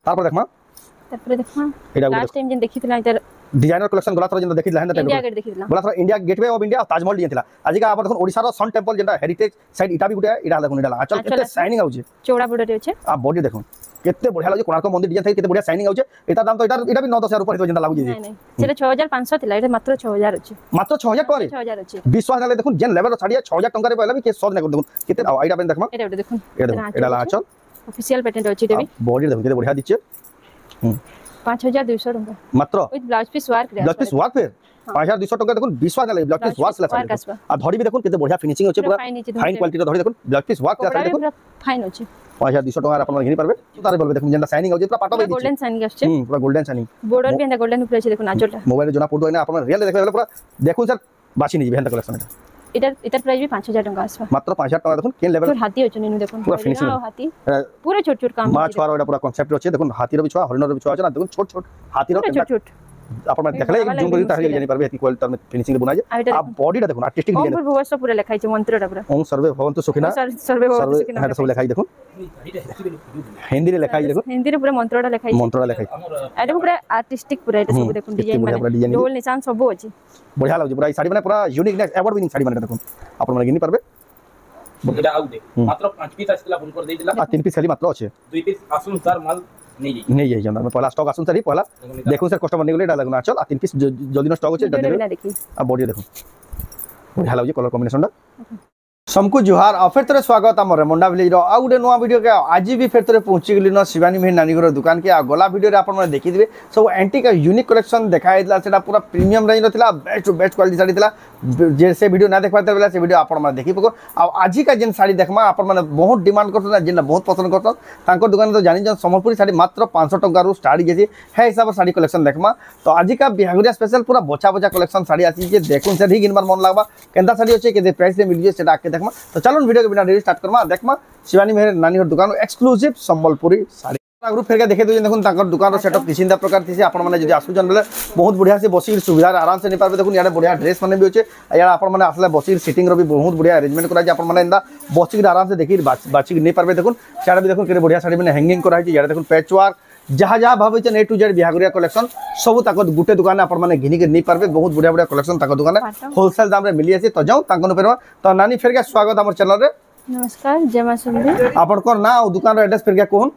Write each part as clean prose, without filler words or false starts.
तापर देखमा एटा last time जेन देखितला इधर designer collection गला थरा जेन देखितला हेंदा इंडिया गेट देखितला गला थरा India Gateway of India Taj Mahal design थिला आज का आपण देखो ओडिसा रो सन टेंपल जेंटा हेरिटेज साइड इटा भी गुटे इटा देखो इटा आचल केते शाइनिंग आउचे चौड़ा बॉर्डर होचे आ बॉडी देखो केते बढ़िया लागे कोणार्क मंदिर डिजाइन थाई केते बढ़िया शाइनिंग आउचे एटा दाम तो इटा भी 9-10 हजार ऊपर जेंटा लागु जे नहीं सेटा 6500 थिला एटा मात्र 6000 अछि मात्र 6000 करे 6000 अछि विश्वास नाले देखो जेन लेवल साड़ी 6000 टंका रे पहला भी के सद ना देखो केते आइटा पेन देखमा एटा देखो एटा ला आचल ऑफिशियल पेटेंट अछि देबी बॉडी देखो केते बढ़िया दिचे 5200 टंका मात्र with blouse piece work blouse piece work पे 5200 टंका देखो विश्वास नाले ब्लाउज पीस वर्क ला आ धड़ी भी देखो केते बढ़िया फिनिशिंग अछि पूरा फाइन क्वालिटी रो धड़ी देखो ब्लाउज पीस वर्क ला देखो फाइन अछि 5200 टंका आपण घिनी पारबे तारे बोलबे देखो जेंटा शाइनिंग आउचे पूरा पाटो बे गोल्डन शाइनिंग आछे पूरा गोल्डन शाइनिंग बॉर्डर भी एंदा गोल्डन ऊपर अछि देखो नाचोटा मोबाइल रे जना फोटो है ना आपण रियल देखबे पूरा देखो सर बाची नि जेबे कलेक्शन इधर प्राइस भी 5000 टंका आसबा मात्र 5000 टंका देखो केन लेवल हाथी अछि निनु देखो पूरा फिनिशिंग हाथी पूरा छोट छोट काम मा छुआ रो पूरा कांसेप्ट अछि देखो हाथी रो बिछुआ हरिण रो बिछुआ अछि ना देखो छोट छोट हाथी रो छोट छोट आपण में देखले एक जूम करी ताहि जानि परबे एती क्वालिटी में फिनिशिंग बनाय जे आ बॉडी दा देखो आर्टिस्टिक डिजाइन ओम भुवस्व पूरा लिखाइ छै मंत्रटा पूरा ओम सर्वे भवन्तु सुखिना सर्वे भवन्तु सुखिना है सब लिखाइ देखो हिंदी रे लिखाइ देखो हिंदी रे पूरा मंत्रटा लिखाइ एटा पूरा आर्टिस्टिक पूरा एटा सब देखो डिजाइन डोल निशान सब अछि बढ़िया लाग पूरा ई साड़ी माने पूरा unique next award winning sari माने देखो आपण माने गिनी परबे एटा आउ दे मात्र 5 पीस आछला फोन कर देइला आ 3 पीस खाली मात्र अछि 2 पीस आसुन सर माल नहीं जाई जंदा में पहला स्टॉक आसुन सरी पहला देखो सर कस्टमर निगले डाला ना चल आ 3 पीस जल्दी न स्टॉक अछि देखो आ बॉडी देखो बढ़िया लाग कलर कॉम्बिनेशन दा समकु जुहार आ फिर तरे स्वागत हमर रेमुंडा विलेज रो आ गुडे नवा वीडियो के आज भी फिर तरे पहुंची गेली न शिवानी मेहर नानी घर दुकान के आ गोला वीडियो रे आपण माने देखि दिबे सब एंटीक यूनिक कलेक्शन देखाइ दिला सेटा पूरा प्रीमियम रेंज रथिला best to best quality sari थिला जे से वीडियो ना देखबाते बेला से वीडियो आपण माने देखि पको आ आज का जेन साड़ी देखमा आपण माने बहुत डिमांड करत जेन बहुत पसंद करत तांको दुकान तो जानि जन संबलपुरी साड़ी मात्र 500 टका रु स्टार्ट गेछि है हिसाब साड़ी कलेक्शन देखमा तो आज का बिहागुरिया स्पेशल पूरा बोचा बोचा कलेक्शन साड़ी आसी जे देखुन से ही गिनबार मन लागबा केनता साड़ी होचे के प्राइस रे मिल जे सेटा आके देखमा तो चलो वीडियो के बिना देरी स्टार्ट करमा देखमा शिवानी मेहर नानी घर दुकान एक्सक्लूसिव संबलपुरी साड़ी ग्रुप फेर के देखे दो देखुन ताकर दुकान रो सेटअप किसिंदा प्रकार थिसे आपण माने जदी आसु जन बेले बहुत बढ़िया से बसी सुविधा आराम से नि पारबे देखुन याडे बढ़िया ड्रेस माने भी होचे याडे आपण माने आसले बसी सीटिंग रो भी बहुत बढ़िया अरेंजमेंट करा जे आपण माने इंदा बसी आराम से देखि बाची नि पारबे देखुन याडे भी देखुन केरे बढ़िया साड़ी माने हैंगिंग करा जे याडे देखुन पैच वर्क जहाँ जहाँ भावे ए टू जेड बिहागुरिया कलेक्शन सब ताको गुटे दुकान आपण माने घिनी के नहीं पारबे बहुत बढ़िया बढ़िया कलेक्शन ताको दुकान होलसेल दाम रे मिली आसी तो जाऊ ताको पेरवा तो नानी फेर के स्वागत हमर चैनल रे नमस्कार जय मां सुंदरी आपण को ना दुकान रो एड्रेस फेर के कोन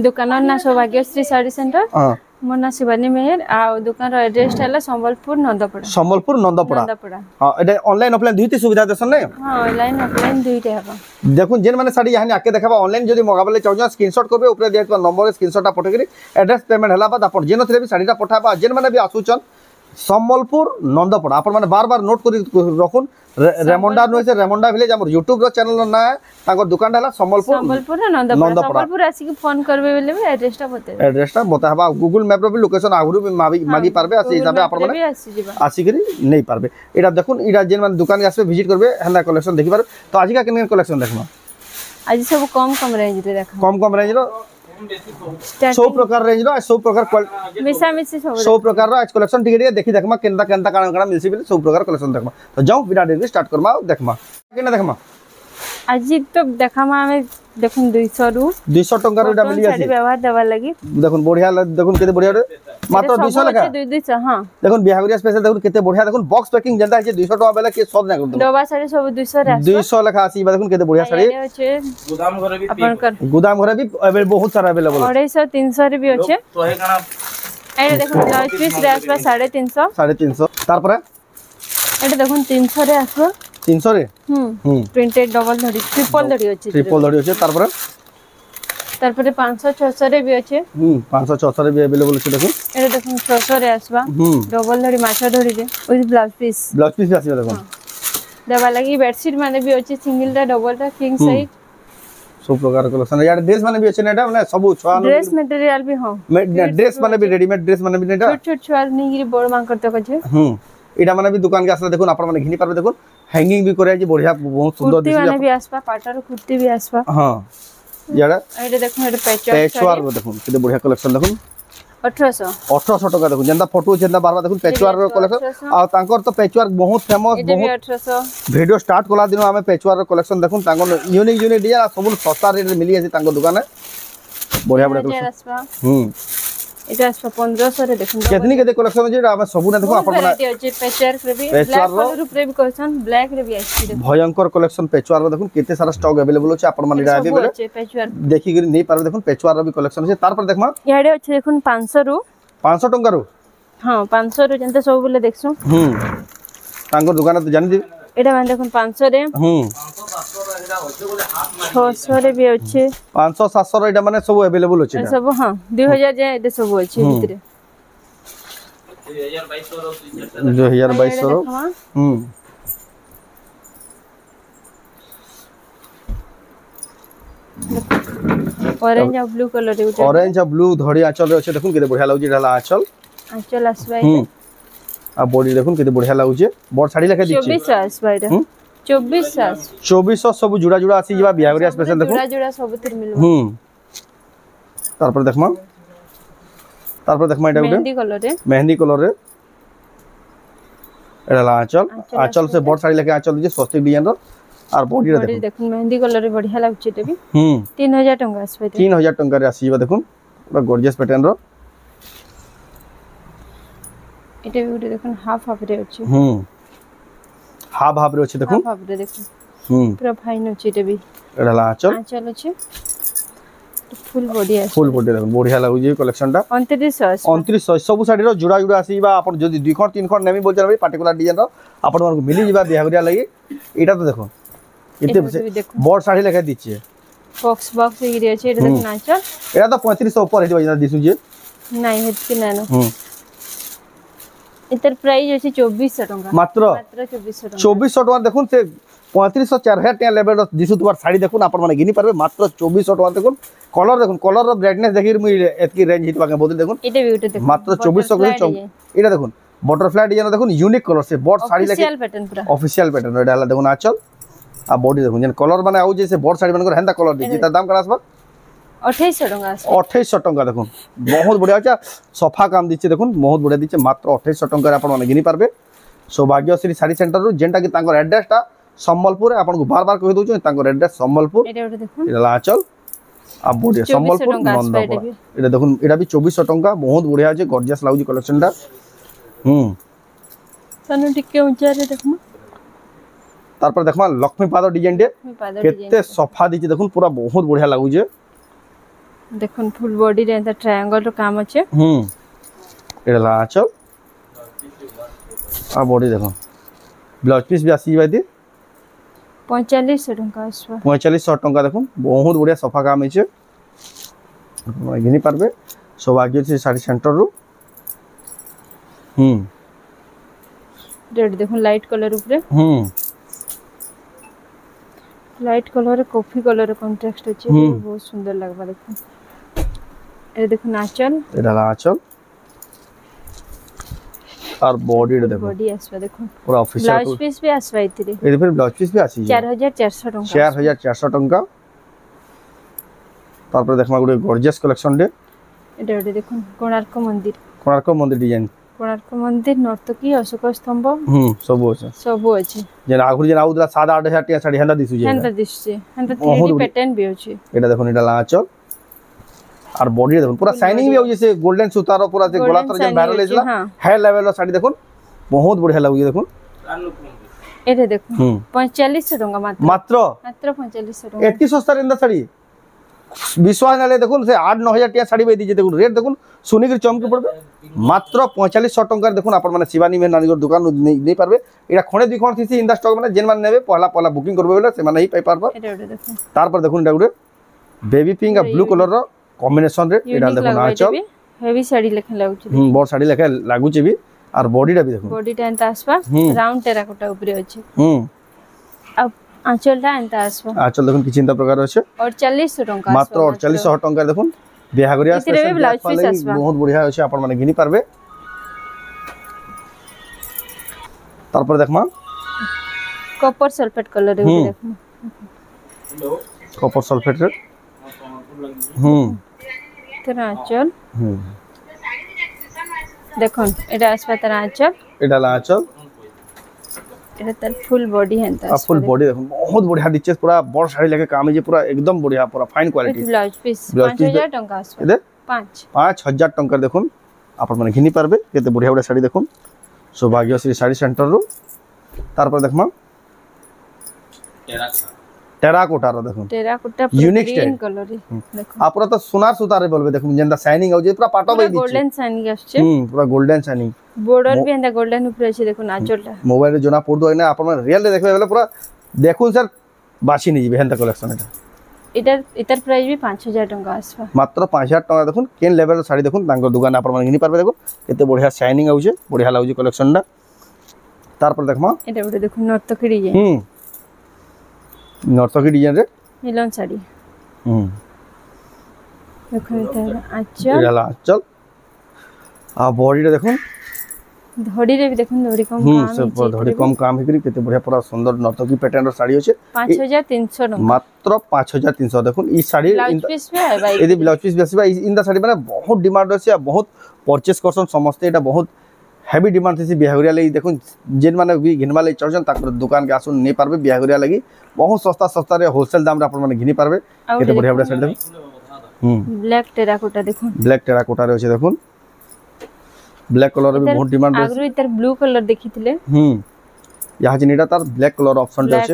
दुकान ना सौभाग्यश्री साड़ी सेंटर हां मोर ना शिवानी मेहर आ दुकान रो एड्रेस हला संबलपुर नंदपड़ा हां एडे ऑनलाइन ऑफलाइन दुईटी सुविधा देसन नै हां ऑनलाइन ऑफलाइन दुईटे हबा देखुन जेन माने साड़ी यहां आके देखबा ऑनलाइन जदी मगाबले चाहू स्क्रीनशॉट करबे ऊपर दिया नंबर स्क्रीनशॉट पठेकरी एड्रेस पेमेंट हला बाद आपण जेन थरे भी साड़ीटा पठाबा जेन माने भी आसुचन संबलपुर नंदपड़ा आपण माने बार बार नोट करी रखुन रेमुंडा नो से रेमुंडा विलेज हमर YouTube रो चैनल ना ताको दुकान हला संबलपुर नंदपड़ा संबलपुर आसी के फोन करबे बेले भी एड्रेसटा बताबा गूगल मैप रो भी लोकेशन आगुरु भी मागी पारबे आसी हिसाबे आपण माने आसी करी नहीं पारबे एटा देखुन एटा जेन माने दुकान के आसे विजिट करबे हला कलेक्शन देखि पार तो आज का केन कलेक्शन देखमा आज सब कम रेंज रे देखा कम रेंज रो 100 प्रकार रेंज रो 100 प्रकार मिसा मिसी सब 100 प्रकार रो आज कलेक्शन टिके देखि देखमा केनता केनता काण मिलसी बिल 100 प्रकार कलेक्शन देखमा तो जाऊ बिना देरी स्टार्ट करमा देखमा केना देखमा आज तो देखामा हमें देखुन 200 टंका रो मिली आसी व्यवहार देवा लागि देखुन बढ़िया देखुन केते बढ़िया रे मात्र 200 लगा 200 हां देखुन बिहागुरिया स्पेशल देखुन केते बढ़िया देखुन बॉक्स पैकिंग जंदा है 200 टका बेला के सब ना कर डबा साड़ी सब 200 रे 200 लखा आसी देखुन केते बढ़िया साड़ी गोदाम घरे भी गोदाम घरे भी बहुत सारा अवेलेबल 250 300 रे भी होचे तो है काना ए देखुन ब्लाउज पीस रे आसबा 350 तार पर एटा देखुन 300 रे आसबा 300 रे प्रिंटेड डबल धड़ी ट्रिपल धड़ी अछि तार पर 500 600 रे भी अछि 500 600 रे भी अवेलेबल अछि देखो एटा देखुन 600 रे आसबा डबल धड़ी माछा धड़ी रे विथ ब्लाउज पीस भी आसी देखो देवा लागि बेडशीट माने भी अछि सिंगल टा डबल टा किंग साइज सब प्रकार कलेक्शन यार ड्रेस माने भी अछि नेटा माने सब छुआ ड्रेस मटेरियल भी हां ड्रेस माने भी रेडीमेड ड्रेस माने भी नेटा छोट छोट छुआ निगिरी बड़ मांग करते कछे एटा माने भी दुकान के आसला देखुन आपण माने घिनी पारबे देखुन हैंगिंग भी करे जे बढ़िया बहुत सुंदर दिसि कुर्ती माने भी आसबा पाटर कुर्ती भी आसबा हां याडा एटा देखुन एटा पैचवर्क देखुन केते बढ़िया कलेक्शन देखुन 1800 टका देखुन जेंदा फोटो जेंदा बारबा देखुन पैचवर्क कलेक्शन आ तांकर तो पैचवर्क बहुत फेमस बहुत 1800 वीडियो स्टार्ट कोला दिन हमें पैचवर्क कलेक्शन देखुन तांकर यूनिक डिजाइन सब सस्ता रेट में मिली आसी तांकर दुकान बढ़िया बढ़िया कलेक्शन এটা আসবে 1500 রে দেখুন केतनी केते कलेक्शन जे हम सब ने देखो आपण वैरायटी আছে পেচওয়ার্ক রে भी ব্ল্যাক কলর উপরে भी কলেকশন ব্ল্যাক রে भी আছে দেখুন भयंकर कलेक्शन पेचवार रे देखो केते सारा स्टॉक अवेलेबल होचे आपण माने आबे बेले पेचवार्क देखि गिरी नै पारबे देखो पेचवार रे भी कलेक्शन छै तार पर देखमा याडे আছে দেখুন 500 रु 500 टंका रो हां 500 रु जंते सब बोले देखसु तांको दुकान तो जानि दे এটা মানে দেখুন 500 রে 600 রে भी আছে 500 700 रो एटा माने सब अवेलेबल होचे सब हां 2000 जे एटा सब আছে ভিতরে 2022 रो ऑरेंज और ब्लू कलर रे ऑरेंज और ब्लू धड़ी आंचल रे अछि देखुन केते बढ़िया लागु जेला आंचल आंचल आसबाई आ बॉडी देखुन केते बढ़िया लागु जे बोर्ड साड़ी लेके दिछि 2400 आसबाई रे 2400 सब जुड़ा जुड़ा आसी जबा बिहावरिया स्पेशल देखो जुड़ा जुड़ा सब तिर मिलबो तार पर देखमा एटा गुटे मेहंदी कलर रे एला आंचल से बोर्ड साड़ी लेके आंचल जे स्वस्तिक डिजाइन रो और बॉडी रे देखुन मेहंदी कलर रे बढ़िया लागछ एटा भी 3000 टंका आसबे 3000 टंका रे आसीबा देखुन पूरा गॉर्जियस पैटर्न रो एटा भी गुटे देखुन हाफ हाफ रे अछि हाफ रे अछि देखुन हाफ रे देखुन पूरा फाइन अछि एटा भी एला आंचल अछि फुल बॉडी अछि फुल बॉडी देखुन बढ़िया लागु जे कलेक्शन टा 2900 सब साड़ी रो जुड़ा जुड़ा आसीबा आपण जदी 2 खण 3 खण नेमी बोल जाबे पर्टिकुलर डिजाइन रो आपण मानको मिली जिबा बिहावरिया लागि एटा तो देखो इते बोर्ड साड़ी लेके दिछि बॉक्स गिरी अछि एटा देखुन आंचल एटा तो 3500 ऊपर हेतबा जना दिसु जे नाही हेतकी नानो इतर प्राइस अछि 2400 टंका मात्र 2400 टंका देखुन से 3500 4000 टका लेवल दिसु तुबार साड़ी देखुन आपण माने गिनी पारबे मात्र 2400 टका देखुन कलर रो ब्राइटनेस देखि मु एतकी रेंज हितबा के बोल देखुन एटा ब्यूटी देखुन मात्र 2400 को एटा देखुन बटरफ्लाई डिजाइन देखुन यूनिक कलर से बोर्ड साड़ी लेके ऑफिशियल पैटर्न पूरा ऑफिशियल पैटर्न एटा हला देखुन आचल आ बॉडी देखुन जन कलर माने आउ जे से बोर्ड साड़ी मन हेंदा कलर दिछि त दाम करा आसबा 2800 टका 2800 टका देखुन बहुत बढ़िया अच्छा सफा काम दिछि देखुन बहुत बढ़िया दिछि मात्र 2800 टका रे आपण माने गिनी पारबे सौभाग्यश्री साड़ी सेंटर रु जेंटा कि तांकर एड्रेस टा संबलपुर आपण को बार बार कहि दउ तांकर एड्रेस संबलपुर एटा देखुन एला आचल आ बॉडी संबलपुर नंदपुर एटा देखुन एटा भी 2400 टका बहुत बढ़िया अछि गॉर्जियस लागु कलेक्शन टा तनु टिके ऊंचा रे देखमा तार पर देखमा लक्ष्मी पाद डिजाइन दे केते सफा दिछि देखुन पूरा बहुत बढ़िया लागु जे देखुन फुल बॉडी रे ट्रायंगल रो काम अछि एला आचल आ बॉडी देखो ब्लाउज पीस भी आसी बादी 4500 टका आसबा 4500 टका देखुन बहुत बढ़िया सफा काम अछि गिनी पारबे सौभाग्यश्री साड़ी सेंटर रु रेड देखुन लाइट कलर ऊपर light colour coffee colour contrast अछि बहुत सुंदर लागबा देखुन ए देखुन आंचल एला आंचल और बॉडी रे देखो बॉडी आसबा देखो पूरा ऑफिशियल ब्लाउज पीस भी आसबा इतरे ए फिर ब्लाउज पीस भी आसी 4400 टका 4400 टका तार पर देखमा गुडे गॉर्जियस कलेक्शन दे एटा देखुन कोणार्क मंदिर डिजाइन कोणार्क मंदिर नर्तकी अशोक स्तंभ सब अछि जेन आगुर जेन आउदला 7-8000 टका साड़ी हंदा दिसु जे हंदा दिसु हंदा 3D पैटर्न भी अछि एटा देखुन एटा लाचल और बॉडी देखुन पूरा शाइनिंग भी हो जैसे गोल्डन सुतारो पूरा से गोला तर जेन वायरल लेजला हाई लेवल रो साड़ी देखुन बहुत बढ़िया लागु देखुन एटा देखुन 4500 टका मात्र 4500 टका एतकी सस्ता रेंदा साड़ी विश्वास नाले देखुन से 8-9000 टका साड़ी बे दीजे देखुन रेट देखुन सुनी के चमके पड़बे मात्र 4500 टका देखुन आपण माने शिवानी में नानी दुकान नहीं पारबे एटा खणे दुई खण थीसी इन द स्टॉक माने जेन माने नेबे पहला बुकिंग करबे बोले से माने ही पाई पारबो एटा देखुन तार पर देखुन एटा गुडे बेबी पिंक और ब्लू कलर रो कॉम्बिनेशन रे एटा देखुन आचल हेवी साड़ी लेखन लागुची बोर्ड साड़ी लेखा लागुची भी और बॉडी टा भी देखुन बॉडी टा एंता आसबा राउंड टेराकोटा ऊपर अछि अब आंचल टा एंता आसबा आंचल देखुन कि चिंता प्रकार अछि 4800 टका मात्र 4800 टका देखुन बिहागरिया स्पेशल ब्लाउज पीस आसबा बहुत बढ़िया अछि आपण माने गिनी पारबे तार पर देखमा कॉपर सल्फेट कलर रे देखमा कॉपर सल्फेट रे तेरा आंचल देखुन एटा आसबा तेरा आंचल एटा आंचल এটা তার ফুল বডি হেনতা ফুল বডি দেখুন বহুত বড়িয়া দিচ্ছে পুরা বড় শাড়ি লাগে কাম যে পুরা একদম বড়িয়া পুরা ফাইন কোয়ালিটি ব্লাউজ পিস 5000 টাকা আসবে এদে 5000 টাকা দেখুন আপন মানে ঘিনি পারবে কেতে বড়িয়া বড়িয়া শাড়ি দেখুন সৌভাগ্যশ্রী শাড়ি সেন্টার রু তারপর দেখমা টেরাকোটার দেখুন টেরাকোটা यूनिक গ্রিন কালার দেখুন আপরা তো সোনার সুতারে বলবে দেখুন যেটা শাইনিং আউছে পুরা পাটো বাই দিচ্ছে গোল্ডেন শাইনিং আসছে পুরা গোল্ডেন শাইনিং বর্ডার भी এন্ড গোল্ডেন উপরে আছে দেখুন আঁচলটা মোবাইলে জনা পড়দো না আপন রিয়েল দেখবে বলে পুরা দেখুন স্যার বাসি নিয়ে যাবে হেনতা কালেকশন এটার প্রাইস भी 5000 টাকা আসবে মাত্র 5000 টাকা দেখুন কেন লেভেলের শাড়ি দেখুন তাঙ্কর দোকানে আপন মানে কিনি পারবে দেখুন কেতে বড়িয়া শাইনিং আউছে বড়িয়া লাগুছে কালেকশনটা তারপর দেখমা এটা ওটা দেখুন নর্তকী ডিজাইন নর্তকী ডিজাইন রে মিলন শাড়ি দেখুন এটা আঁচল এটা আঁচল আর বডিটা দেখুন ধড়ি রে দেখুন ধড়ি কম ধড়ি কম কাম হেকরি কেতে বড়িয়া পুরা সুন্দর নর্তকী প্যাটার্নর শাড়ি আছে 5300 টাকা মাত্র 5300 দেখুন এই শাড়ি ব্লাউজ পিস में है भाई এদি ব্লাউজ পিস বেশি ভাই ইন দা শাড়ি মানে বহুত ডিমান্ড আছে আর বহুত পরচেজ করছন সমস্তে এটা বহুত হেভি ডিমান্ড আছে বিহাগরিয়া লাগি দেখুন যেন মানে বি ঘিনবা লাগি চাওছেন তারপর দোকান কে আসুন নেই পারবে বিহাগরিয়া লাগি বহুত সস্তা সস্তা রে হোলসেল দাম রে আপন মানে ঘিনি পারবে কেতে বড়িয়া বড়িয়া শাড়ি দেখুন ব্ল্যাক টেরাকোটা দেখুন ব্ল্যাক টেরাকোটা রে আছে দেখুন ব্ল্যাক কলর भी बहुत डिमांड है आगरू इतर ब्लू कलर देखिथिले यहाँ जिनिटा तार ब्लैक कलर ऑप्शन रे আছে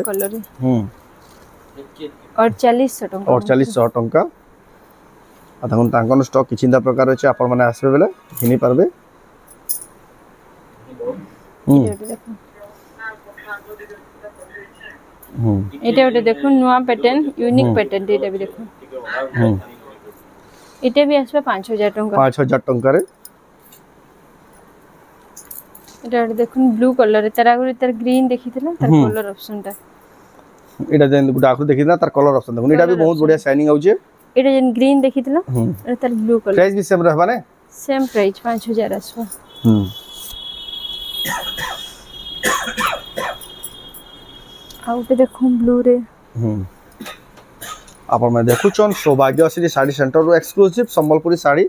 और 4000 টাকা और 4000 টাকা আর দেখুন তাঙ্কন স্টক কিছিন্দা প্রকার আছে আপন মানে আসবে বলে কিনি পারবে এটা ওটা দেখুন নয়া প্যাটার্ন ইউনিক প্যাটার্ন এটা भी দেখুন এটা भी আসবে 5000 টাকা 5000 টাকা রে এটা দেখুন ব্লু কালার এর তার তার গ্রিন দেখিছিলাম তার কালার অপশনটা এটা দেন গুড আকু দেখিনা তার কালার অপশন দেখুন এটা भी बहुत बढ़िया শাইনিং আউছে এটা যেন গ্রিন দেখিছিলাম এটা তার ব্লু কালার প্রাইস भी सेम रहबा ने सेम प्राइस 5000 আসবে আউটে দেখুন ব্লু রে আপন মানে দেখুছন সৌভাগ্যশ্রী শাড়ি সেন্টার রো exclusive Sambalpuri sari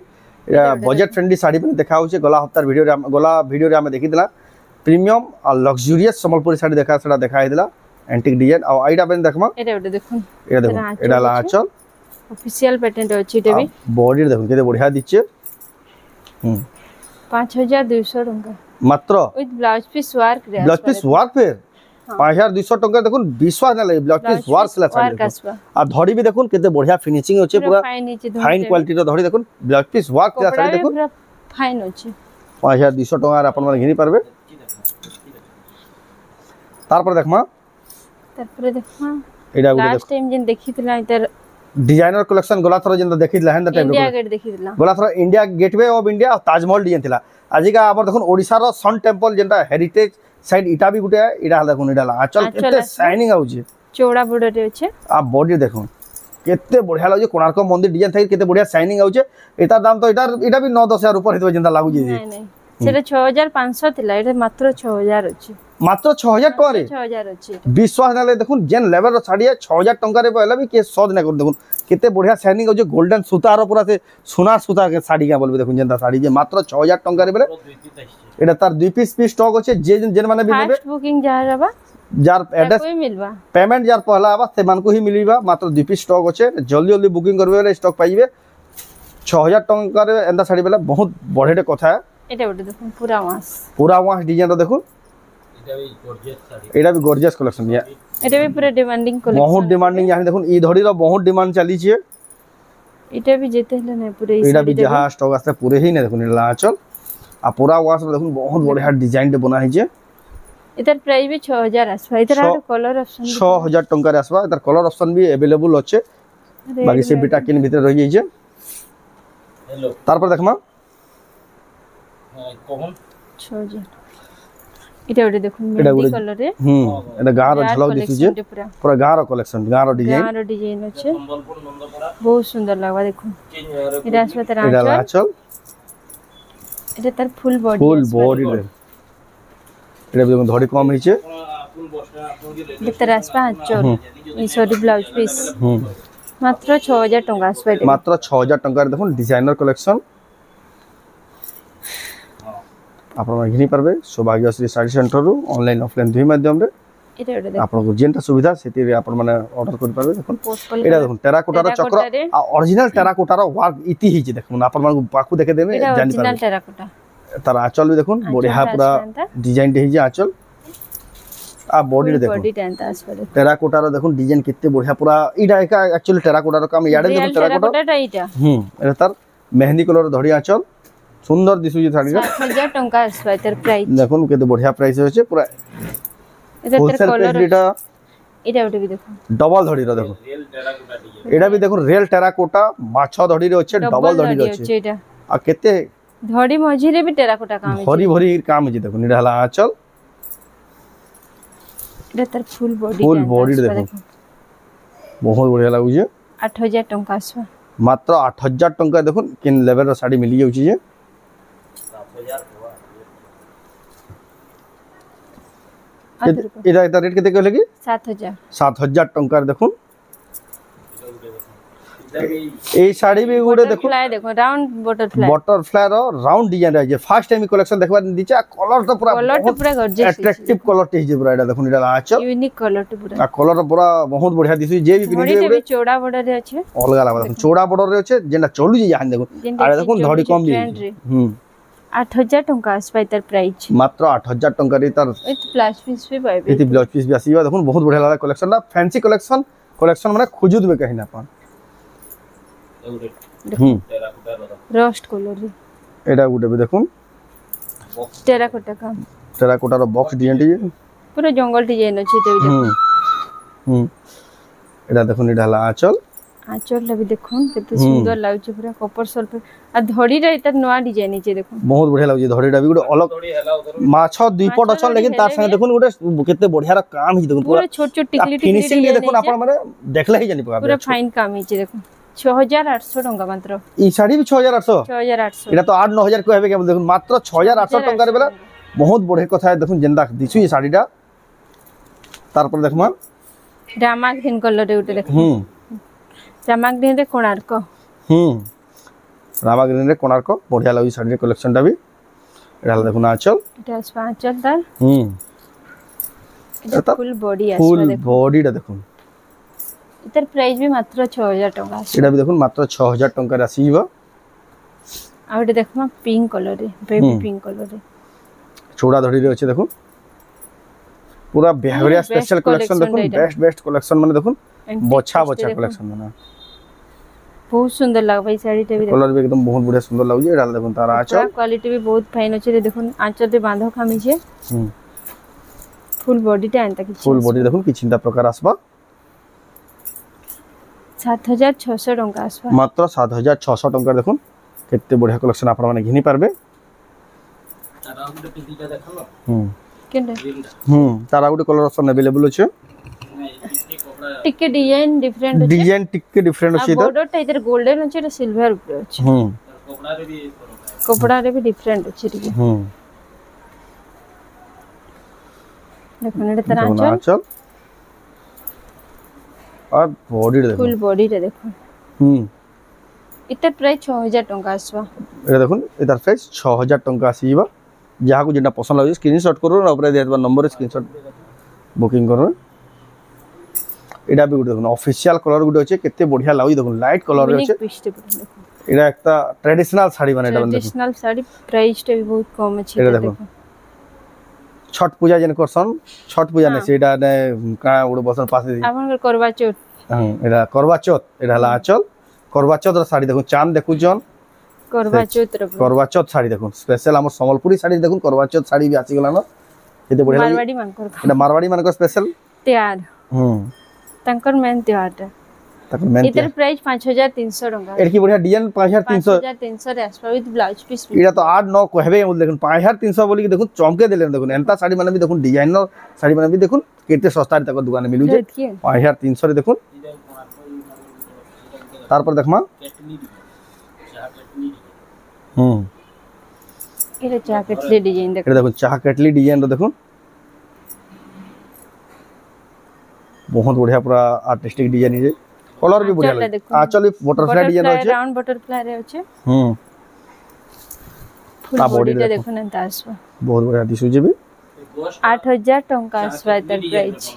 budget friendly sari में देखा होचे गला हफ्तार वीडियो रे हम देखि दिला प्रीमियम और लग्जरियस संबलपुरी साड़ी देखा सेटा देखाई दिला एंटिक डिजाइन और आइडा बेन देखमा এটা ওটা দেখুন এটা দেখুন এটা লা আঁচল অফিশিয়াল প্যাটার্ন আছে এটা भी বডি দেখুন কেতে বঢ়িয়া দিচ্ছে 5200 টাকা মাত্র উইথ ব্লাউজ পিস ওয়ার্ক রে ব্লাউজ পিস ওয়ার্ক ফের 5200 টাকা দেখুন বিশ্বাস না লাগে ব্লাউজ পিস ওয়ার্ক সেলা শাড়ি আর ধড়ি भी দেখুন কেতে বঢ়িয়া ফিনিশিং আছে পুরা ফাইন কোয়ালিটি র ধড়ি দেখুন ব্লাউজ পিস ওয়ার্ক সেলা শাড়ি দেখুন পুরা ফাইন আছে 5200 টাকা আর আপন মানে ঘিনি পারবে তারপর দেখমা তারপরে দেখমা এটা গুলো লাস্ট টাইম যেন দেখিতলা এটার डिजाइनर कलेक्शन गोलाथर जेंदा देखिला हेंदा टाइप इंडिया गेट देखितला गोलाथर India Gateway of India Taj Mahal design थिला आजिका हमर देखुन ओडिसा रो सन टेंपल जेंदा हेरिटेज साइड इटा भी गुटे इडा देखुन इडा आचल केते शाइनिंग आउचे चौड़ा बॉर्डर আছে आ बॉडी देखुन केते बढ़िया लागे कोणार्क मंदिर डिजाइन थाई केते बढ़िया शाइनिंग आउचे एटा दाम तो इटा भी 9-10 ऊपर हितबे जेंदा लागु जे नहीं नहीं সেটা 6500 थिला এটা মাত্র 6000 আছে मात्र 6000 টাকা রে 6000 আছে विश्वास नाले देखुन जेन लेवल रो साड़ी 6000 टाका रे पहला भी के सज ना कर देखुन केते बढ़िया शाइनिंग हो जे गोल्डन सूता रो पूरा से सोनार सूता के साड़ी का बोलबे देखुन जेंदा साड़ी जे मात्र 6000 टाका रे बेले एटा तार दुई पीस स्टॉक होचे जे जेन माने भी नेबे फास्ट बुकिंग जा रबा जार एड्रेस कोई मिलबा पेमेंट जार पहला आबा से मान को ही मिलबा मात्र दुई पीस स्टॉक होचे जल्दी जल्दी बुकिंग करबे बेले स्टॉक पाइबे 6000 टाका रे एंदा साड़ी बेले बहुत बढ़िया कथा এটা ওটা দেখুন পুরা ওয়াশ ডিজাইন रो देखुन এটা भी গর্জিয়াস কালেকশন या এটা भी पूरा डिमांडिंग कलेक्शन बहुत डिमांडिंग यानी देखुन ई धड़ी रो बहुत डिमांड चली छे এটা भी যেতে হলে না পুরো এই এটা भी जहां स्टॉक আছে पूरे ही ने देखुन ला चल आ पूरा वाश रो देखुन बहुत बढ़िया डिजाइन दे बना है जे এটার প্রাইস भी 6000 আসবে এটার আর কালার অপশন 6000 টাকা রে আসবা এটার কালার অপশন भी अवेलेबल আছে বাকি সে বিটা কিন ভিতরে রই যাইছে हेलो তারপর দেখমা कौन 6000 এটা ওটা দেখুন মেহেদি কালারে এটা গার ঝলক দিছে পুরো গার কালেকশন গার ডিজাইন আছে संबलपुर नंदपड़ा बहुत सुंदर লাগবা দেখুন এটা আসবে তার এটা আঁচল এটা তার ফুল বডি রে এটা দেখুন ধড়ি কম হইছে फुल बसना आपनके ले এটা তার আসবে আঁচল এই সরি ব্লাউজ পিস মাত্র 6000 টাকা আসবে এটা মাত্র 6000 টাকা দেখুন ডিজাইনার কালেকশন आपण घिनी पारबे सौभाग्यश्री साड़ी सेंटर रु ऑनलाइन ऑफलाइन दुई माध्यम रे এটা ওটা দেখো आपन जेनटा सुविधा सेति रे आपण माने ऑर्डर कर पारबे देखो एटा देखो टेराकोटा रो चक्र ओरिजिनल टेराकोटा रो वर्क इति ही जे देखो आपण माने पाखु देखे देबे এটা जानि অরিজিনাল पारबे টেরাকোটা तार आंचल भी देखो बढ़िया पूरा डिजाइन दे जे आंचल आ बॉडी रे देखो बॉडी टेंट आसपरे टेराकोटा रो देखो डिजाइन कितने बढ़िया पूरा इडा एका एक्चुअली टेराकोटा रो काम याडे देखो टेराकोटा টেরাকোটাটা এইটা एटा तार मेहंदी कलर धड़ी आंचल सुंदर दिसु जे साड़ी रे 7000 टंका आसपा तर प्राइस देखो केते बढ़िया प्राइस होचे पूरा এটা तर होलसेल कलर प्राइस एटा এটা ওটা भी देखो डबल धड़ी रो देखो रियल टेराकोटा डिजाइन एटा भी देखो रियल टेराकोटा माछो धड़ी रे होचे डबल धड़ी रे होचे এটা आ केते ধড়ি মঝিরে भी টেরাকোটা কাম भरी भरी काम जे देखो निडा हला आंचल এটা तर फुल बॉडी फुल बॉडी रे देखो बहुत बढ़िया लागु जे 8000 टंका आसपा मात्र 8000 टंका देखो किन लेवल रो साड़ी मिली जाउची जे 7000 हुआ एटा रेट केते कहले की 7000 7000 टंका देखो ए साड़ी भी गुडे देखो फ्लाई देखो राउंड बटरफ्लाई बटरफ्लाई रो राउंड डिजाइन रह जे फर्स्ट टाइम कलेक्शन देखबा दीचा कलर तो पूरा कलर तो पूरा गॉर्जियस अट्रैक्टिव कलर टे जे पूरा एटा देखो निडा आंचल यूनिक कलर तो पूरा आ कलर पूरा बहुत बढ़िया दिसु जे भी धड़ी पिनि भी चौड़ा बॉर्डर रे अछि अलग अलग देखो चौड़ा बॉर्डर रे अछि जेना चलु जे यान देखो आरे देखो धड़ी कम भी 8000 टंका आसपा तर प्राइस मात्र 8000 टंका रे तार विथ प्लस पीस भी पाइबे एति ब्लाउज पीस भी आसीबा देखो बहुत बढ़िया लागा कलेक्शन ना फैंसी कलेक्शन माने खोजु देबे कहीं ना अपन टेराकोटा रो रोस्ट कलर रे एटा गुटे भी देखो टेराकोटा काम टेराकोटा रो बॉक्स डिजाइन टी पूरा जंगल डिजाइन अछि तो देखो एटा देखो निडा हला आंचल आंचल भी देखो केते सुंदर लागछ पूरा कपर सल्फ आ धड़ी रे इतर नवा डिजाइन छै देखो बहुत बढ़िया लागछ धड़ीटा भी गुटे अलग थोड़ी हला उधर माछो दुईपट अछन लेकिन तार संगे देखो गुटे केते बढ़िया रा काम ही देखो पूरा छोट छोट टिकली फिनिशिंग ये देखो आपण माने देखले ही जानि पूरा फाइन काम छै देखो 6800 टंका मात्र ई साड़ी भी 6800 6800 एटा तो 8-9000 कहबे के देखो मात्र 6800 टंका रे बेला बहुत बढ़िया कथा है देखो जेंदा दिसु ये साड़ीटा तार पर देखमा रामा ग्रीन कलर रे उटे देखो रामा ग्रीन रे कोणार्क रामा ग्रीन रे कोणार्क बढ़िया लागि साड़ी कलेक्शन टा भी एटा देखो ना आंचल এটা আসবা আঁচল তার এটা এটা ফুল বডি আসবা फुल দেখো बॉडी टा देखो এটার প্রাইস भी मात्र 6000 टंका আসবা एटा भी देखो मात्र 6000 टंका रे आसीबा आ এটা দেখো पिंक कलर रे बेबी पिंक कलर रे चौड़ा धड़ी रे अछि देखो पूरा बिहेवियर स्पेशल कलेक्शन देखो बेस्ट कलेक्शन माने देखो बछा कलेक्शन माने बहुत सुंदर लाग भाई साड़ी टे भी देखो कलर भी एकदम बहुत बढ़िया सुंदर लागु जे डाल देखो तारा आंचल क्वालिटी भी बहुत फाइन अछि रे देखो आंचल रे बांधो खामी छे फुल बॉडी टे आंता कि फुल बॉडी देखो कि चिंता प्रकार आसबा 7600 टंका आसबा मात्र 7600 टंका देखो केते बढ़िया कलेक्शन आपण माने घिनी पारबे राउंड टीटीटा देखलो केनरे तारा गुटे कलर ऑप्शन अवेलेबल अछि टिके डिजाइन डिफरेंट अछि डिजाइन टिके डिफरेंट अछि बॉर्डर टा इधर गोल्डन अछि रे सिल्वर ऊपर अछि कपड़ा रे भी कपड़ा रे भी डिफरेंट अछि टिके देखो ने तरह आंचल और बॉडी देखो फुल बॉडी रे देखो इतर प्राइस 6000 टंका आसबा ए देखो इधर प्राइस 6000 टंका आसीबा जहा को जेना पसंद लागे स्क्रीनशॉट करो ना ऊपर देबा नंबर स्क्रीनशॉट बुकिंग करो एडा भी गुटे देखो ऑफिशियल कलर गुटे अछि केते बढ़िया लागै देखो लाइट कलर रे अछि एडा एकता ट्रेडिशनल साड़ी बने देखो ट्रेडिशनल साड़ी प्राइस टे भी बहुत कम अछि एडा देखो छठ पूजा जन करसन छठ पूजा ने सेडा ने का गुटे बसन पास दे आपन करवा चौथ एडा करवा चौथ एडा ला आंचल करवा चौथ रा साड़ी देखो चांद देखु जन करवा चौथ साड़ी देखो स्पेशल हमर संबलपुरी साड़ी देखो करवा चौथ साड़ी भी आसी गला न केते बढ़िया मारवाड़ी मानकर एडा मारवाड़ी मानकर स्पेशल तैयार तंकर मेन त्योहार तकर मेन इधर प्राइस 5300 टंका एडकी बढ़िया डिजाइन 5300 5300 रे आसपा विथ ब्लाउज पीस एडा तो 8-9 कहबे बोल देखो 5300 बोली देखो चमके देले देखो एंता साड़ी माने भी देखो डिजाइनर साड़ी माने भी देखो केते सस्ता रे तक दुकान में मिलु जे 5300 रे देखो तार पर देखमा एरे जैकेटली डिजाइन देखो देखो चाह केटली डिजाइन रो देखो बहुत बढ़िया पूरा आर्टिस्टिक डिजाइन है कलर भी बढ़िया लगे आंचल बटरफ्लाई डिजाइन আছে राउंड बटरफ्लाई रे আছে फुल बॉडीटा देखो एंता आसबा बहुत बढ़िया दिसु जेबी 8000 टंका आसबा एतर प्राइस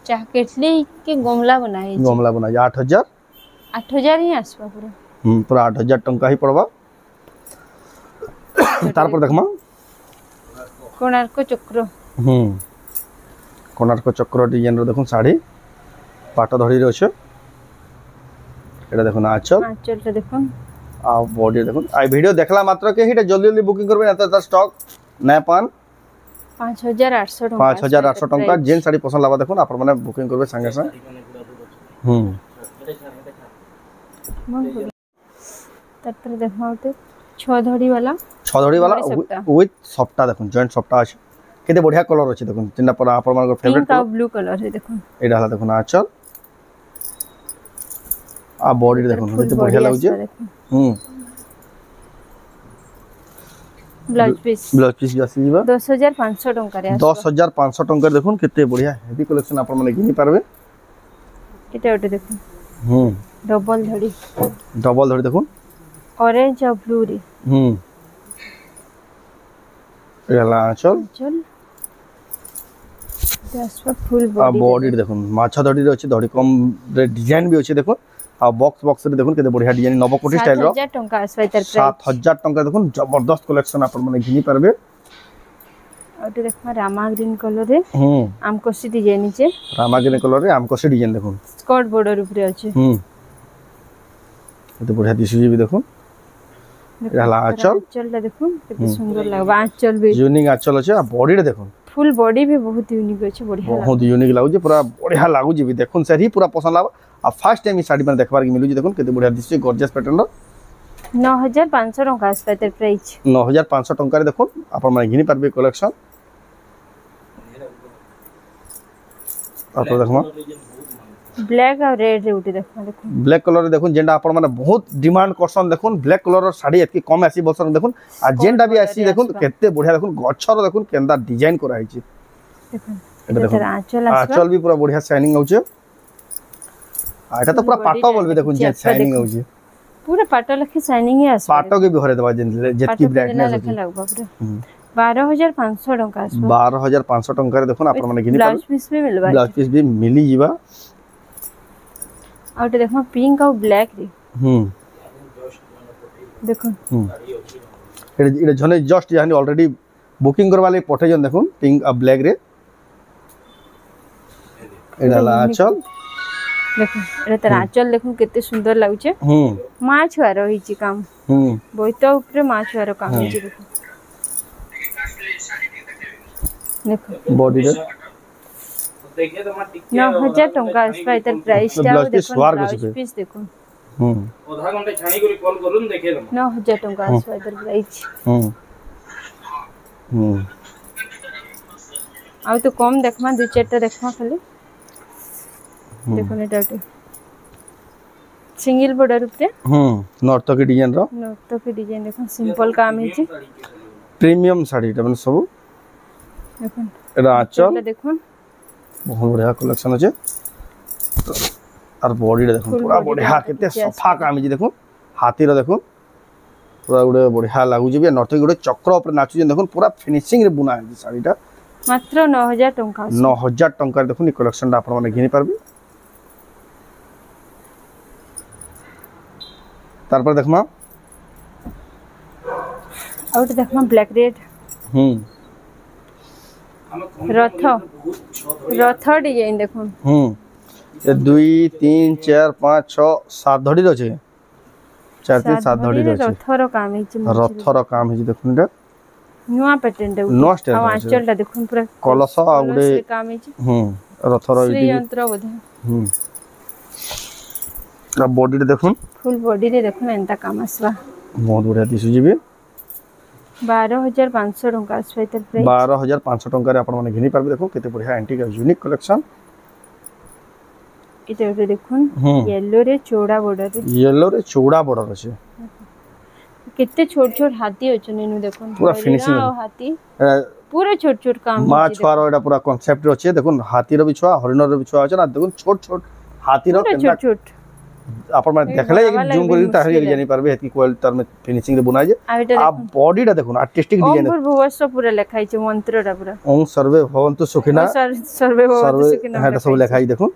चाह केटली के गमला बनाई गमला बनाई 8000 ही आसबा पूरा 8000 टंका ही पड़वा तार पर देखमा कोणार्क चक्र कोणार्क चक्र डिजाइन रो देखो साड़ी पाट धड़ी रे अछि एटा देखो ना आंचलटा देखो आ बॉडी देखो आ वीडियो देखला मात्र के हिटा जल्दी जल्दी बुकिंग करबे ना त स्टॉक नै पान 5800 टंका 5800 टंका जेन साड़ी पसंद लावा देखो आपण माने बुकिंग करबे संगे संग तपर देखमाउते 6 धड़ी वाला विथ सफ्टा देखो जॉइंट सफ्टा अछि केते बढ़िया कलर अछि देखो जिना पर आपण मानकर फेवरेट पिंक और ब्लू कलर है देखो एडा हला देखो ना आंचल आ बॉडी देखो केते बढ़िया लागु जे ब्लाउज पीस जासी जीवा 10500 टंका रे 10500 टंका देखो केते बढ़िया हेवी कलेक्शन आपण माने घिनी पारबे एटा ओटे देखो डबल धड़ी देखो ऑरेंज और ब्लू रे एला आंचल दसवा फुल बॉडी देखो माछा धड़ी रे अछि धड़ी कम रे डिजाइन भी अछि देखो आ बॉक्स रे देखो केते बढ़िया डिजाइन नवकोटी स्टाइल रो 7000 टंका आसबा एतर प्राइस 7000 टंका देखो जबरदस्त कलेक्शन आपण माने घिनी पारबे ओटे देखमा रामा ग्रीन कलर रे आमकोसी डिजाइन छे रामा ग्रीन कलर रे आमकोसी डिजाइन देखो स्कर्ट बॉर्डर ऊपर अछि केते बढ़िया दिसु भी देखो एला आंचलटा देखो केते सुंदर लागबा आंचल भी यूनिक आंचल अछि आ बॉडी रे देखो फुल बॉडी भी बहुत यूनिक अछि बढ़िया बहुत यूनिक लागु जे पूरा बढ़िया लागु जे भी देखुन सही पूरा पसंद लावा आ फर्स्ट टाइम ई साड़ी में देखबार के मिलु जे देखुन केते बढ़िया दिसु गॉर्जियस पैटर्न रो 9500 टंका आसबा एतर प्राइस 9500 टंका रे देखो आपण माने घिनी पारबे कलेक्शन आपन देखमा ब्लैक और रेड रे उठी देखो ब्लैक कलर रे देखुन जेंडा आपण माने बहुत डिमांड करसन देखुन ब्लैक कलर रो साड़ी एतकी कम आसी बसन देखुन आ जेंडा भी आसी देखुन केते बढ़िया देखुन गछर देखुन केंदा डिजाइन करा हिची देखुन एटा देखो आंचल भी पूरा बढ़िया शाइनिंग होचे आ एटा तो पूरा पाटो बोलबे देखुन जे शाइनिंग होचे पूरा पाटो लखे शाइनिंग ही आस पाटो के भी हरे दबा जेतकी ब्राइटनेस लखे लागबा पूरा 12500 टंका आसबा 12500 टंका रे देखुन आपण माने घिनी ब्लाउज पीस भी मिलबा ब्लाउज पीस भी मिली जीवा आउट देखो पिंक और ब्लैक रे देखो एटा जने जस्ट यानी ऑलरेडी बुकिंग करवा ले पठे जन देखो पिंक और ब्लैक रे एडा ला आंचल देखो एटा तर आंचल देखो केते सुंदर लागु छे मां छुआ रही छी काम बोइतो ऊपर मां छुआ रो काम छी देखो बॉडी रे देखिए तो मत 9000 टंका आसबा एतर प्राइस टा देखो ब्लाउज पीस देखो आधा घंटा छाणी करी कॉल करून देखे 9000 टंका आसबा एतर प्राइस आ तो कम देखमा दु चारटा देखमा खाली देखो नेटा सिंगल बॉर्डर ऊपर नॉर्थ के डिजाइन रो नॉर्थ के डिजाइन देखो सिंपल काम हिची प्रीमियम साड़ी टा माने सब देखो एटा आंचल देखो बहुत बढ़िया कलेक्शन আছে আর বডিটা দেখুন পুরা बढ़िया केते सफा काम है देखो हाथी रो देखो पूरा गुडे बढ़िया लागु जे नॉर्थ गुडे चक्र ऊपर नाचु जे देखो पूरा फिनिशिंग रे बुना है साड़ीटा मात्र 9000 टंका 9000 टंका देखो नि कलेक्शन आपण माने घिनी पारबे तार पर देखमा आउट देखमा ब्लैक रेड रथ डिजाइन देखो ये 2 3 4 5 6 7 धड़ी रछे 4 3 7 धड़ी रछे रथर काम हिची देखुन रे नुवा पैटर्न दे नो स्टाइल आ आंचलटा देखुन पूरा कलश आ गुडे काम हिची रथर श्री यंत्र बोधे आ बॉडी रे देखुन फुल बॉडी रे देखुन एंता काम आसबा बहुत बढ़िया दिसु जीबे 12500 टंका आसबा एतर प्राइस 12500 टंका रे आपण माने घिनी पारबे देखो केते बढ़िया एंटीक यूनिक कलेक्शन इते देखुन येलो रे चौड़ा बॉर्डर अछि केते छोट छोट हाथी अछि नेनु देखुन पूरा फिनिशिंग हाथी पूरा छोट छोट काम मा छुआ रो एटा पूरा कांसेप्ट रो अछि देखुन हाथी रो भी छुआ हरिण रो भी छुआ अछि ना देखुन छोट छोट हाथी रो छोट छोट आपण माने देखले जूम करी ताहे जानि पारबे हेती क्वालिटी तार में फिनिशिंग रे बनाई जे आ बॉडीटा देखुन आर्टिस्टिक डिजाइन ओम भुवस्व पूरा लिखाई छै मंत्रटा पूरा ओम सर्वे भवन्तु सुखिना सर्वे भवन्तु सुखिना हेटा सब लिखाई देखुन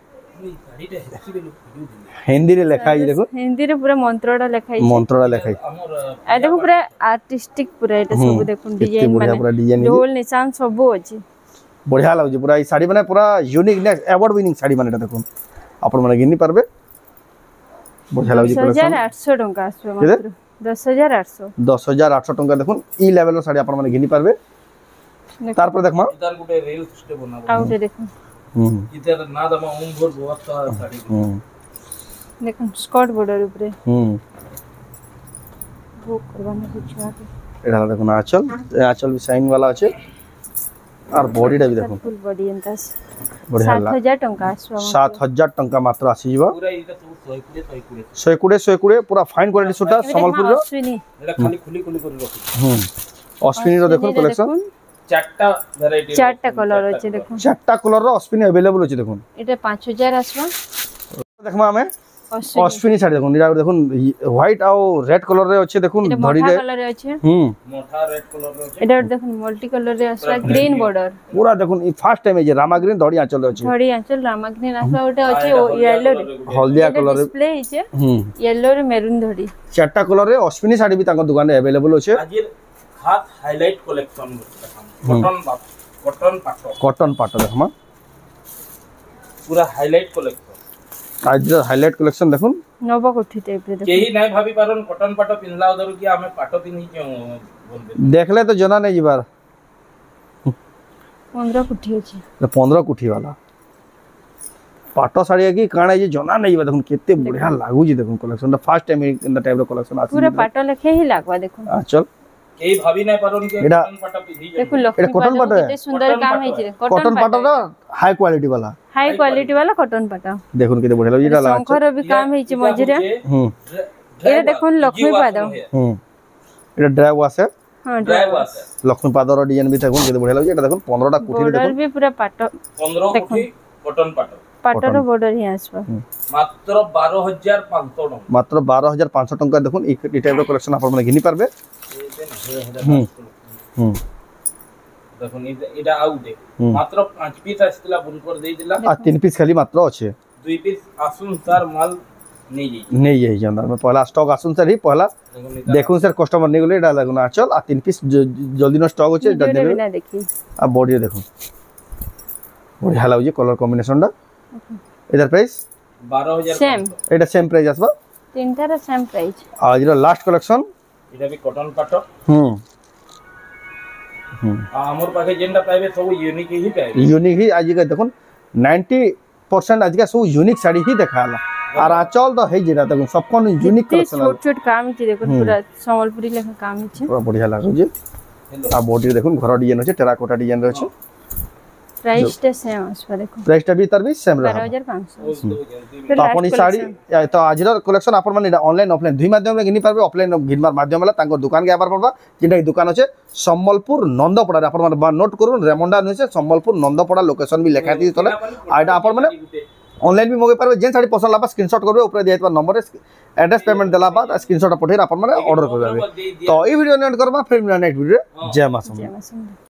हिंदी रे लिखाई देखुन हिंदी रे पूरा मंत्रटा लिखाई आ देखो पूरा आर्टिस्टिक पूरा एटा सब देखुन डिजाइन माने ढोल निशान सब अछि बढ़िया लागु पूरा ई साड़ी माने पूरा यूनिकनेस अवार्ड विनिंग साड़ी माने देखुन आपण माने गिनी पारबे बढ़िया लागु पूरा 10800 टंका आसबे मात्र 10800 टंका देखुन ई लेवल साड़ी आपण माने गिनी पारबे तार पर देखमा इधर गुटे रेल सिस्टम बनाबो आउटे देखुन इधर ना दमा ओम भोर बहुत साड़ी देखुन स्कर्ट बॉर्डर ऊपर वो करवाना कुछ आके एडा देखुन आंचल भी साइन वाला अछि और बॉडीटा भी देखो फुल बॉडी एंतास बढ़िया 7000 टंका आसबा 7000 टंका मात्र आसी जीवा पूरा इटा सब 120 पूरा फाइन क्वालिटी सुटा संबलपुर रो एटा खाली खुली कर रखी अश्विनी रो देखो कलेक्शन चारटा वैरायटी चारटा कलर अछि देखो चारटा कलर रो अश्विनी अवेलेबल अछि देखो एटा 5000 आसबा देखमा हमें अश्विनी साड़ी देखो निरा देखो व्हाइट और रेड कलर रे अछि देखो धड़ी रे कलर रे अछि मोटा रेड कलर रे अछि एटा देखो मल्टी कलर रे आसबा ग्रीन बॉर्डर पूरा देखो ई फर्स्ट टाइम जे रामा ग्रीन धड़ी आंचल रे अछि धड़ी आंचल रामा ग्रीन आसबा ओटा अछि येलो रे हल्दिया कलर रे डिस्प्ले हिचे येलो रे मेरून धड़ी चारटा कलर रे अश्विनी साड़ी भी ताको दुकान रे अवेलेबल अछि आज हाथ हाईलाइट कलेक्शन कॉटन पाटो देखमा पूरा हाईलाइट कलेक्शन आज हाईलाइट कलेक्शन देखुन नवा कोठी टाइप रे देखो केही नै भाबी पारन कॉटन पाटो पिनला उधर कि हमें पाटो पिनही क्यों बोलबे देखले तो जना नै जीवार 15 कोठी अछि 15 कोठी वाला पाटो साड़ी की काणे जे जना नै देखुन केते बढ़िया लागु जी देखुन collection first time in the type row collection आसी पूरा पाटो लखे ही लागवा देखो चल केही भाबी नै पारन के कॉटन पाटो पिनही देखो लक्ष्मी कॉटन पाटो केते सुंदर काम है जे कॉटन पाटो रो हाई क्वालिटी वाला कॉटन पाटो देखुन केते बढ़िया लागु जी शंकर भी काम है जे मजरे एटा देखुन लक्ष्मी पादो एटा ड्राइव वास है हां ड्राइव वास लक्ष्मी पादो रो डिजाइन भी देखुन केते बढ़िया लागु एटा देखुन 15 टा कोठी देखुन बॉर्डर भी पूरा पाटो 15 कोठी कॉटन पाटो पाटो रो बॉर्डर ही आसबा मात्र 12500 टका मात्र 12500 टका देखुन ई टाइप रो कलेक्शन आपण माने घिनी पारबे देखुन इटा आउटे मात्र 5 पीस आस्तिला बुन कर देई दिला आ 3 पीस खाली मात्र अछि 2 पीस आसुन सर माल नहीं यही जानदा मैं पहला स्टॉक आसुन सर ही पहला देखुन सर कस्टमर नहीं गले एटा लागुन आचल आ 3 पीस जल्दी न स्टॉक अछि एटा देबे बिना देखी आ बॉडी देखो बढ़िया लागु जे कलर कॉम्बिनेशन दा इधर प्राइस 12000 सेम एटा सेम प्राइस आसबा तीनटा रे सेम प्राइस आज रो लास्ट कलेक्शन इटा भी कॉटन पाटो हमर पाखे जेंडा पाइबे सब यूनिक ही पाइबे यूनिक ही आज के देखुन 90% आज के सब यूनिक साड़ी ही देखाला और आंचल तो है जेटा देखुन सब कोन यूनिक कलेक्शन छोट छोट काम छै देखुन पूरा संबलपुरी लेखा काम छै पूरा बढ़िया लागो जे आ बॉडी देखुन घर डिजाइन छै टेराकोटा डिजाइन रे छै प्राइस टे सेम आसबा देखो प्राइस टा भी तर भी सेम रहा 12500 तो अपनी साड़ी तो आज कलेक्शन आपण माने ऑनलाइन ऑफलाइन दुई माध्यम रे घिनी पारबे ऑफलाइन घिनमार माध्यम वाला तांको दुकान के आबार पड़बा जिनटा दुकान अछि संबलपुर नंदपड़ा रे आपण माने नोट करू रेमंडा नै से संबलपुर नंदपड़ा लोकेशन भी लिखा दी तले आइडा आपण माने ऑनलाइन भी मगे पारबे जेन साड़ी पसंद लाबा स्क्रीनशॉट करबे ऊपर दिया नंबर एड्रेस पेमेंट देला बाद स्क्रीनशॉट पठेर आपण माने ऑर्डर करबे तो ई वीडियो नेट करबा फिर नेक्स्ट वीडियो जय मां